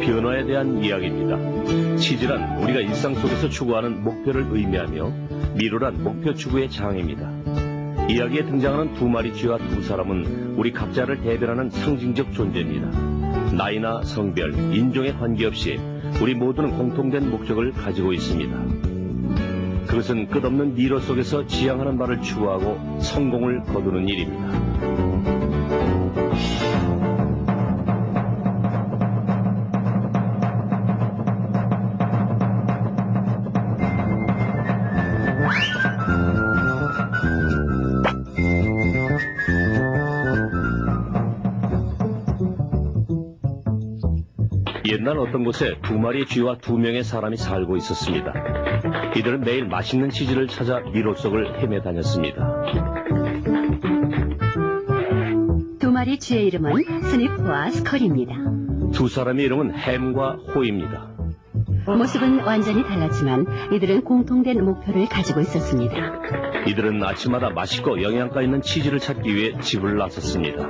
변화에 대한 이야기입니다. 치즈란 우리가 일상 속에서 추구하는 목표를 의미하며 미로란 목표 추구의 장입니다. 이야기에 등장하는 두 마리 쥐와 두 사람은 우리 각자를 대변하는 상징적 존재입니다. 나이나 성별, 인종에 관계없이 우리 모두는 공통된 목적을 가지고 있습니다. 그것은 끝없는 미로 속에서 지향하는 바를 추구하고 성공을 거두는 일입니다. 옛날 어떤 곳에 두 마리의 쥐와 두 명의 사람이 살고 있었습니다. 이들은 매일 맛있는 치즈를 찾아 미로 속을 헤매 다녔습니다. 두 마리 쥐의 이름은 스니프와 스컬입니다. 두 사람의 이름은 햄과 호입니다. 모습은 완전히 달랐지만 이들은 공통된 목표를 가지고 있었습니다. 이들은 아침마다 맛있고 영양가 있는 치즈를 찾기 위해 집을 나섰습니다.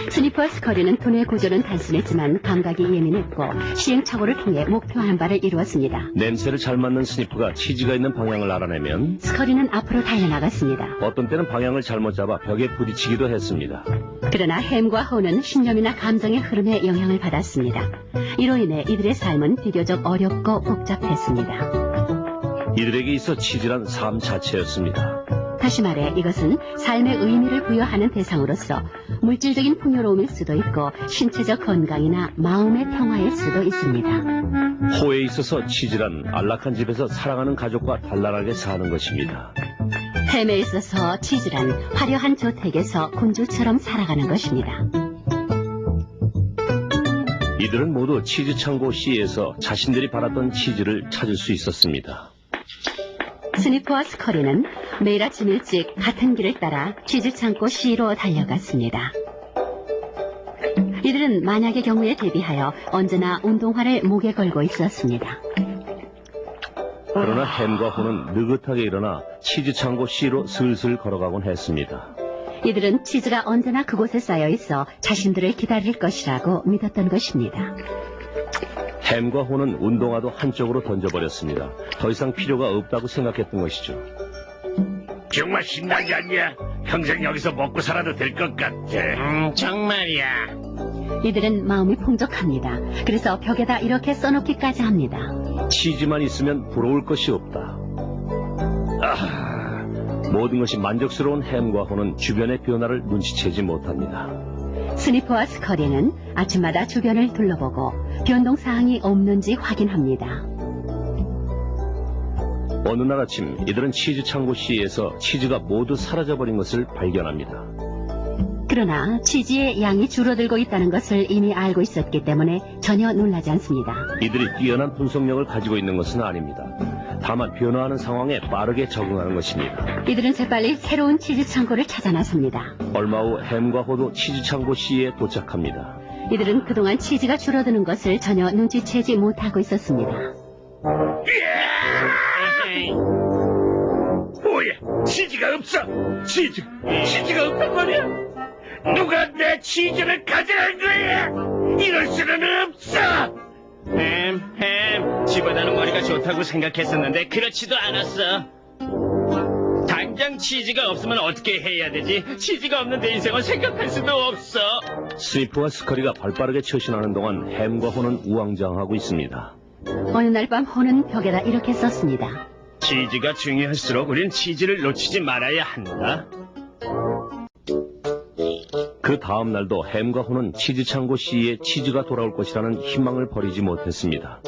스니프와 스컬이는 두뇌 구조는 단순했지만 감각이 예민했고 시행착오를 통해 목표한 바를 이루었습니다. 냄새를 잘 맡는 스니프가 치즈가 있는 방향을 알아내면 스컬이는 앞으로 달려나갔습니다. 어떤 때는 방향을 잘못 잡아 벽에 부딪히기도 했습니다. 그러나 햄과 호는 신념이나 감정의 흐름에 영향을 받았습니다. 이로 인해 이들의 삶은 비교적 어렵고 복잡했습니다. 이들에게 있어 치즈란 삶 자체였습니다. 다시 말해 이것은 삶의 의미를 부여하는 대상으로서 물질적인 풍요로움일 수도 있고 신체적 건강이나 마음의 평화일 수도 있습니다. 호에 있어서 치즈란 안락한 집에서 사랑하는 가족과 단란하게 사는 것입니다. 햄에 있어서 치즈란 화려한 저택에서 군주처럼 살아가는 것입니다. 이들은 모두 치즈 창고 C에서 자신들이 바랐던 치즈를 찾을 수 있었습니다. 스니프와 스컬이는 매일 아침 일찍 같은 길을 따라 치즈 창고 C로 달려갔습니다. 이들은 만약의 경우에 대비하여 언제나 운동화를 목에 걸고 있었습니다. 그러나 햄과 호는 느긋하게 일어나 치즈 창고 C로 슬슬 걸어가곤 했습니다. 이들은 치즈가 언제나 그곳에 쌓여 있어 자신들을 기다릴 것이라고 믿었던 것입니다. 햄과 호는 운동화도 한쪽으로 던져버렸습니다. 더 이상 필요가 없다고 생각했던 것이죠. 정말 신나지 않냐? 평생 여기서 먹고 살아도 될 것 같아. 정말이야. 이들은 마음이 풍족합니다. 그래서 벽에다 이렇게 써놓기까지 합니다. 치즈만 있으면 부러울 것이 없다. 모든 것이 만족스러운 햄과 호는 주변의 변화를 눈치채지 못합니다. 스니프와 스컬이는 아침마다 주변을 둘러보고 변동사항이 없는지 확인합니다. 어느 날 아침 이들은 치즈 창고 C에서 치즈가 모두 사라져버린 것을 발견합니다. 그러나 치즈의 양이 줄어들고 있다는 것을 이미 알고 있었기 때문에 전혀 놀라지 않습니다. 이들이 뛰어난 분석력을 가지고 있는 것은 아닙니다. 다만 변화하는 상황에 빠르게 적응하는 것입니다. 이들은 재빨리 새로운 치즈 창고를 찾아 나섭니다. 얼마 후 햄과 호도 치즈 창고 C에 도착합니다. 이들은 그동안 치즈가 줄어드는 것을 전혀 눈치채지 못하고 있었습니다. 뭐야? 치즈가 없어. 치즈가 없단 말이야. 누가 내 치즈를 가져간 거야? 이럴 수는 없어. 햄, 집어다는 머리가 좋다고 생각했었는데 그렇지도 않았어. 당장 치즈가 없으면 어떻게 해야 되지? 치즈가 없는 내 인생을 생각할 수도 없어. 스니프와 스컬이가 발빠르게 처신하는 동안 햄과 호는 우왕좌왕하고 있습니다. 어느 날 밤 호는 벽에다 이렇게 썼습니다. 치즈가 중요할수록 우린 치즈를 놓치지 말아야 한다. 그 다음 날도 햄과 호는 치즈 창고 C에 치즈가 돌아올 것이라는 희망을 버리지 못했습니다.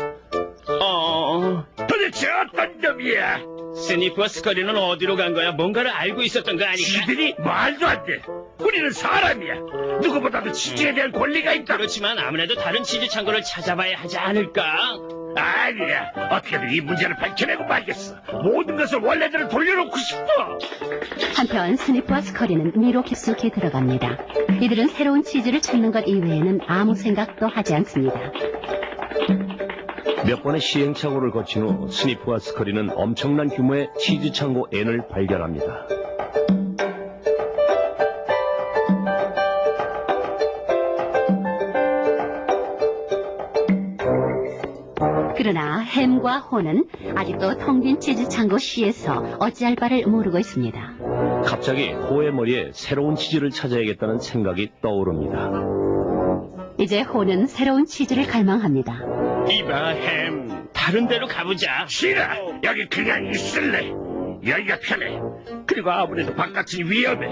도대체 어떤 놈이야? 스니프와 스컬이는 어디로 간 거야? 뭔가를 알고 있었던 거 아닐까? 지들이 말도 안 돼. 우리는 사람이야. 누구보다도 치즈에 대한 권리가 있다. 그렇지만 아무래도 다른 치즈 창고를 찾아봐야 하지 않을까? 아니야. 어떻게든 이 문제를 밝혀내고 말겠어. 모든 것을 원래대로 돌려놓고 싶어. 한편 스니프와 스컬이는 미로 깊숙이 들어갑니다. 이들은 새로운 치즈를 찾는 것 이외에는 아무 생각도 하지 않습니다. 몇 번의 시행착오를 거친 후 스니프와 스컬이는 엄청난 규모의 치즈 창고 N을 발견합니다. 그러나 햄과 호는 아직도 텅 빈 치즈 창고 C에서 어찌할 바를 모르고 있습니다. 갑자기 호의 머리에 새로운 치즈를 찾아야겠다는 생각이 떠오릅니다. 이제 호는 새로운 치즈를 갈망합니다. 이봐, 햄. 다른 데로 가보자. 싫어. 여기 그냥 있을래. 여기가 편해. 그리고 아무래도 바깥은 위험해.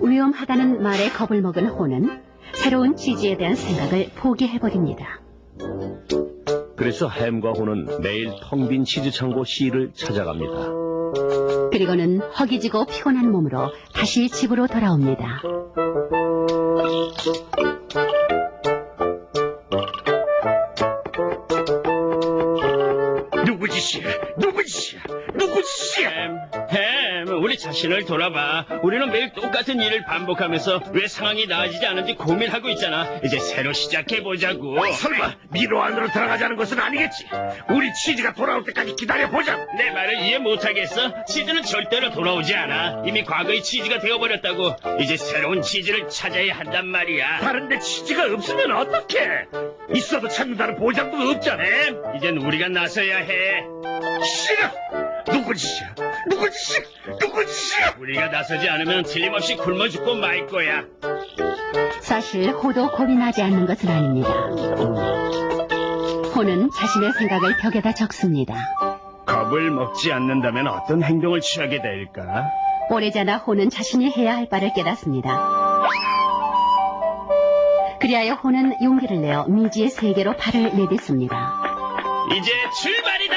위험하다는 말에 겁을 먹은 호는 새로운 치즈에 대한 생각을 포기해버립니다. 그래서 햄과 호는 매일 텅 빈 치즈 창고 C를 찾아갑니다. 그리고는 허기지고 피곤한 몸으로 다시 집으로 돌아옵니다. 누구 짓이야? 누구 짓이야? 누구 짓이야? 햄, 우리 자신을 돌아봐. 우리는 매일 똑같은 일을 반복하면서 왜 상황이 나아지지 않은지 고민하고 있잖아. 이제 새로 시작해보자고. 설마 미로 안으로 들어가자는 것은 아니겠지? 우리 치즈가 돌아올 때까지 기다려보자. 내 말을 이해 못하겠어? 치즈는 절대로 돌아오지 않아. 이미 과거의 치즈가 되어버렸다고. 이제 새로운 치즈를 찾아야 한단 말이야. 다른데 치즈가 없으면 어떡해? 있어도 찾는다는 보장도 없잖아. 햄, 이젠 우리가 나서야 해. 싫어. 누구 짓이야? 누구 짓이야? 누구 짓이야? 우리가 나서지 않으면 틀림없이 굶어 죽고 말 거야. 사실 호도 겁이 나지 않는 것은 아닙니다. 호는 자신의 생각을 벽에다 적습니다. 겁을 먹지 않는다면 어떤 행동을 취하게 될까? 오래자나 호는 자신이 해야 할 바를 깨닫습니다. 그리하여 호는 용기를 내어 미지의 세계로 발을 내딛습니다. 이제 출발이다!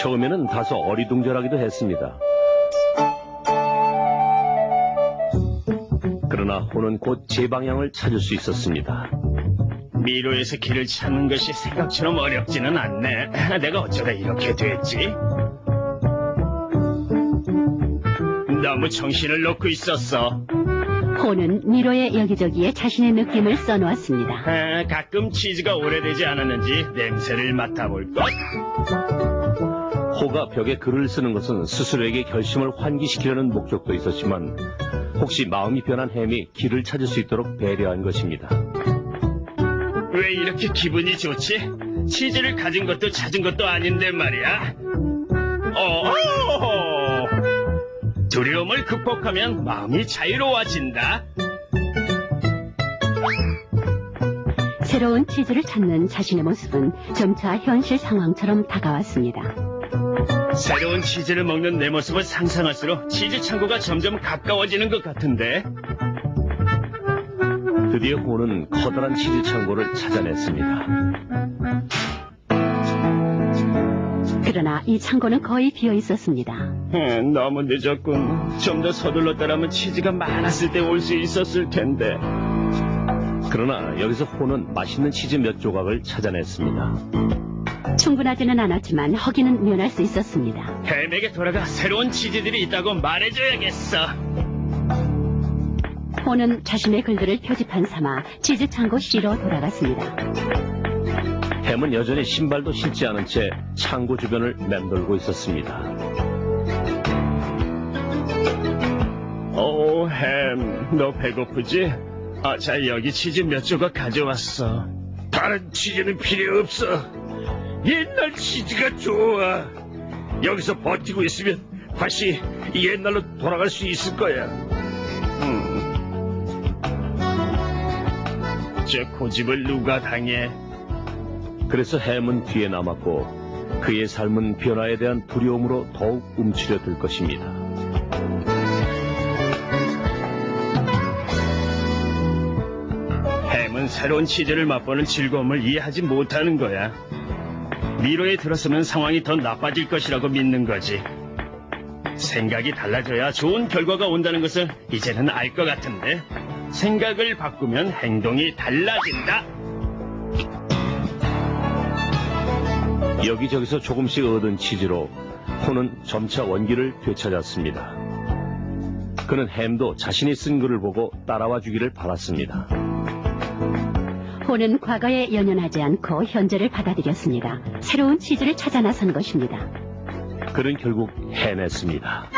처음에는 다소 어리둥절하기도 했습니다. 그러나 호는 곧 제 방향을 찾을 수 있었습니다. 미로에서 길을 찾는 것이 생각처럼 어렵지는 않네. 내가 어쩌다 이렇게 됐지? 너무 정신을 놓고 있었어. 호는 미로의 여기저기에 자신의 느낌을 써놓았습니다. 가끔 치즈가 오래되지 않았는지 냄새를 맡아볼 것. 호가 벽에 글을 쓰는 것은 스스로에게 결심을 환기시키려는 목적도 있었지만 혹시 마음이 변한 햄이 길을 찾을 수 있도록 배려한 것입니다. 왜 이렇게 기분이 좋지? 치즈를 가진 것도 찾은 것도 아닌데 말이야. 두려움을 극복하면 마음이 자유로워진다. 새로운 치즈를 찾는 자신의 모습은 점차 현실 상황처럼 다가왔습니다. 새로운 치즈를 먹는 내 모습을 상상할수록 치즈 창고가 점점 가까워지는 것 같은데. 드디어 호는 커다란 치즈 창고를 찾아냈습니다. 그러나 이 창고는 거의 비어 있었습니다. 너무 늦었군. 좀 더 서둘렀더라면 치즈가 많았을 때 올 수 있었을 텐데. 그러나 여기서 호는 맛있는 치즈 몇 조각을 찾아냈습니다. 충분하지는 않았지만 허기는 면할 수 있었습니다. 햄에게 돌아가 새로운 치즈들이 있다고 말해줘야겠어. 호는 자신의 글들을 표지판 삼아 치즈 창고 C로 돌아갔습니다. 햄은 여전히 신발도 신지 않은 채 창고 주변을 맴돌고 있었습니다. 햄, 너 배고프지? 자, 여기 치즈 몇 조각 가져왔어. 다른 치즈는 필요 없어. 옛날 치즈가 좋아. 여기서 버티고 있으면 다시 옛날로 돌아갈 수 있을 거야. 저 고집을 누가 당해? 그래서 햄은 뒤에 남았고 그의 삶은 변화에 대한 두려움으로 더욱 움츠려들 것입니다. 햄은 새로운 치즈를 맛보는 즐거움을 이해하지 못하는 거야. 미로에 들어서면 상황이 더 나빠질 것이라고 믿는 거지. 생각이 달라져야 좋은 결과가 온다는 것을 이제는 알 것 같은데. 생각을 바꾸면 행동이 달라진다. 여기저기서 조금씩 얻은 치즈로 호는 점차 원기를 되찾았습니다. 그는 햄도 자신이 쓴 글을 보고 따라와 주기를 바랐습니다. 호는 과거에 연연하지 않고 현재를 받아들였습니다. 새로운 치즈를 찾아 나선 것입니다. 그는 결국 해냈습니다.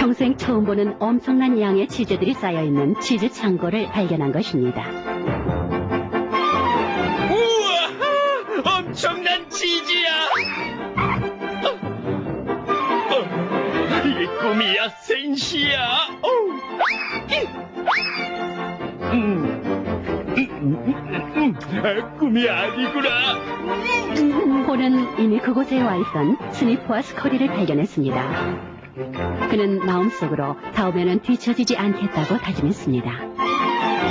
평생 처음 보는 엄청난 양의 치즈들이 쌓여있는 치즈 창고를 발견한 것입니다. 우와! 엄청난 치즈야! 이게 꿈이야, 생시야! 꿈이 아니구나! 홀은 이미 그곳에 와 있던 스니프와 스커리를 발견했습니다. 그는 마음속으로 다음에는 뒤처지지 않겠다고 다짐했습니다.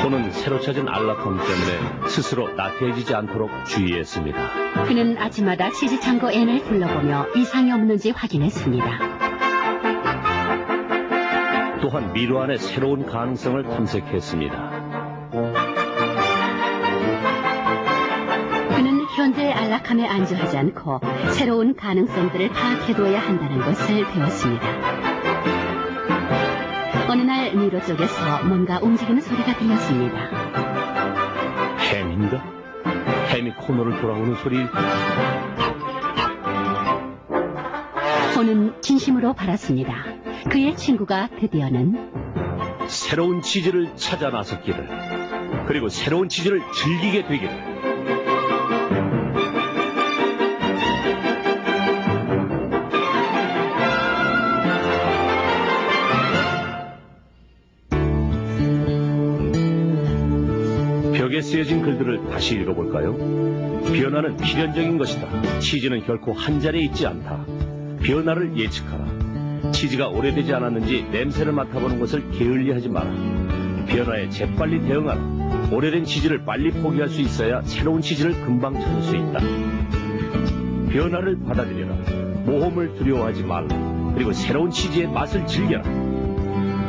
호는 새로 찾은 안락함 때문에 스스로 나태해지지 않도록 주의했습니다. 그는 아침마다 치즈 창고 앤을 둘러보며 이상이 없는지 확인했습니다. 또한 미로 안의 새로운 가능성을 탐색했습니다. 그는 현재의 안락함에 안주하지 않고 새로운 가능성들을 파악해두어야 한다는 것을 배웠습니다. 어느 날 미로 쪽에서 뭔가 움직이는 소리가 들렸습니다. 햄인가? 햄이 코너를 돌아오는 소리. 호는 진심으로 바랐습니다. 그의 친구가 드디어는 새로운 치즈를 찾아 나섰기를, 그리고 새로운 치즈를 즐기게 되기를. 벽에 쓰여진 글들을 다시 읽어볼까요? 변화는 필연적인 것이다. 치즈는 결코 한 자리에 있지 않다. 변화를 예측하라. 치즈가 오래되지 않았는지 냄새를 맡아보는 것을 게을리하지 마라. 변화에 재빨리 대응하라. 오래된 치즈를 빨리 포기할 수 있어야 새로운 치즈를 금방 찾을 수 있다. 변화를 받아들여라. 모험을 두려워하지 말라. 그리고 새로운 치즈의 맛을 즐겨라.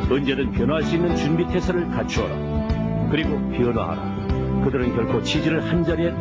언제든 변화할 수 있는 준비 태세를 갖추어라. 그리고 변화하라. 그들은 결코 치즈를 한자리에